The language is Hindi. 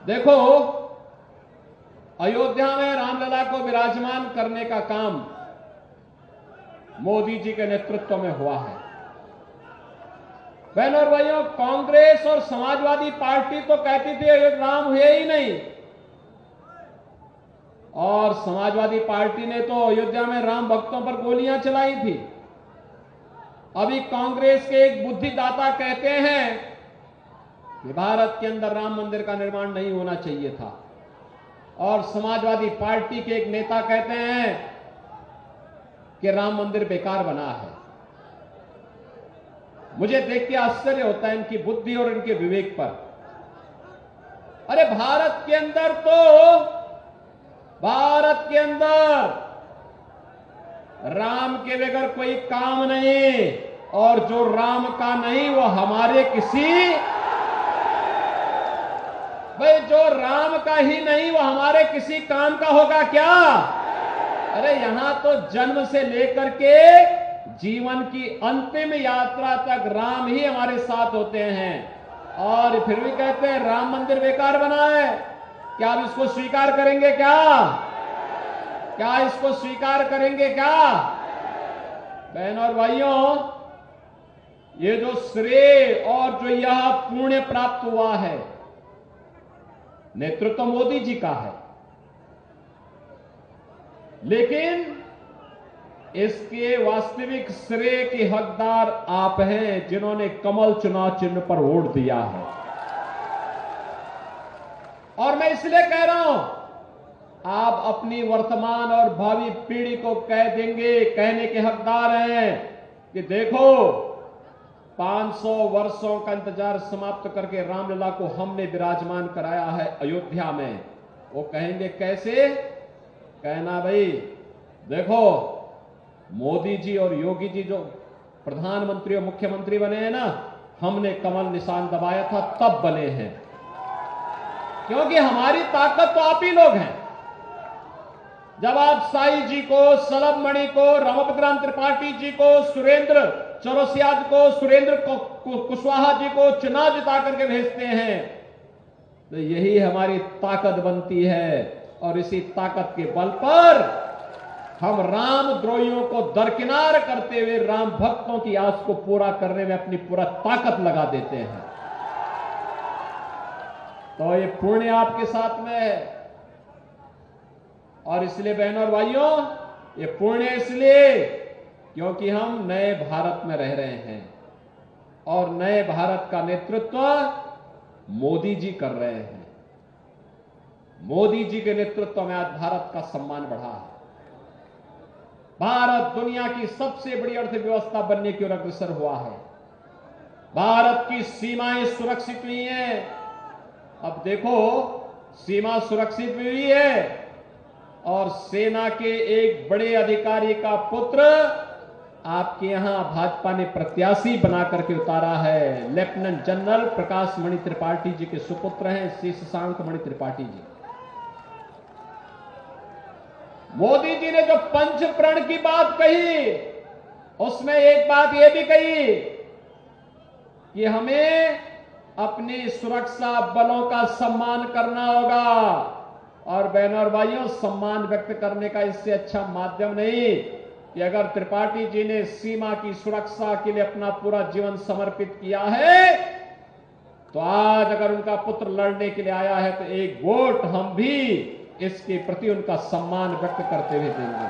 देखो, अयोध्या में रामलला को विराजमान करने का काम मोदी जी के नेतृत्व में हुआ है। बहनों और भाइयों, कांग्रेस और समाजवादी पार्टी तो कहती थी अयोध्या राम हुए ही नहीं, और समाजवादी पार्टी ने तो अयोध्या में राम भक्तों पर गोलियां चलाई थी। अभी कांग्रेस के एक बुद्धिदाता कहते हैं कि भारत के अंदर राम मंदिर का निर्माण नहीं होना चाहिए था, और समाजवादी पार्टी के एक नेता कहते हैं कि राम मंदिर बेकार बना है। मुझे देख के आश्चर्य होता है इनकी बुद्धि और इनके विवेक पर। अरे भारत के अंदर राम के बगैर कोई काम नहीं, और जो राम का नहीं वो हमारे जो राम का ही नहीं वो हमारे किसी काम का होगा क्या? अरे यहां तो जन्म से लेकर के जीवन की अंतिम यात्रा तक राम ही हमारे साथ होते हैं, और फिर भी कहते हैं राम मंदिर बेकार बना है। क्या आप इसको स्वीकार करेंगे क्या इसको स्वीकार करेंगे क्या? बहनों और भाइयों, ये जो श्रेय और जो यह पुण्य प्राप्त हुआ है, नेतृत्व मोदी जी का है, लेकिन इसके वास्तविक श्रेय के हकदार आप हैं, जिन्होंने कमल चुनाव चिन्ह पर वोट दिया है। और मैं इसलिए कह रहा हूं, आप अपनी वर्तमान और भावी पीढ़ी को कहने के हकदार हैं कि देखो, 500 वर्षों का इंतजार समाप्त करके रामलला को हमने विराजमान कराया है अयोध्या में। वो कहेंगे कैसे? कहना भाई देखो, मोदी जी और योगी जी जो प्रधानमंत्री और मुख्यमंत्री बने हैं ना, हमने कमल निशान दबाया था तब बने हैं, क्योंकि हमारी ताकत तो आप ही लोग हैं। जब आप साई जी को, सलभ मणि को, रामभद्राम त्रिपाठी जी को, सुरेंद्र चौरसिया को, सुरेंद्र कुशवाहा जी को चुनाव जिता करके भेजते हैं, तो यही हमारी ताकत बनती है, और इसी ताकत के बल पर हम राम द्रोहियों को दरकिनार करते हुए राम भक्तों की आस को पूरा करने में अपनी पूरा ताकत लगा देते हैं। तो ये पुण्य आपके साथ में है, और इसलिए बहनों और भाइयों, ये पुण्य इसलिए क्योंकि हम नए भारत में रह रहे हैं, और नए भारत का नेतृत्व मोदी जी कर रहे हैं। मोदी जी के नेतृत्व में आज भारत का सम्मान बढ़ा है। भारत दुनिया की सबसे बड़ी अर्थव्यवस्था बनने की ओर अग्रसर हुआ है। भारत की सीमाएं सुरक्षित हुई हैं। अब देखो, सीमा सुरक्षित हुई है, और सेना के एक बड़े अधिकारी का पुत्र आपके यहां भाजपा ने प्रत्याशी बना करके उतारा है। लेफ्टिनेंट जनरल प्रकाश मणि त्रिपाठी जी के सुपुत्र हैं श्री शशांक मणि त्रिपाठी जी। मोदी जी ने जो पंच प्रण की बात कही, उसमें एक बात यह भी कही कि हमें अपनी सुरक्षा बलों का सम्मान करना होगा। और बहनों और भाइयों, सम्मान व्यक्त करने का इससे अच्छा माध्यम नहीं कि अगर त्रिपाठी जी ने सीमा की सुरक्षा के लिए अपना पूरा जीवन समर्पित किया है, तो आज अगर उनका पुत्र लड़ने के लिए आया है तो एक वोट हम भी इसके प्रति उनका सम्मान व्यक्त करते हुए देंगे।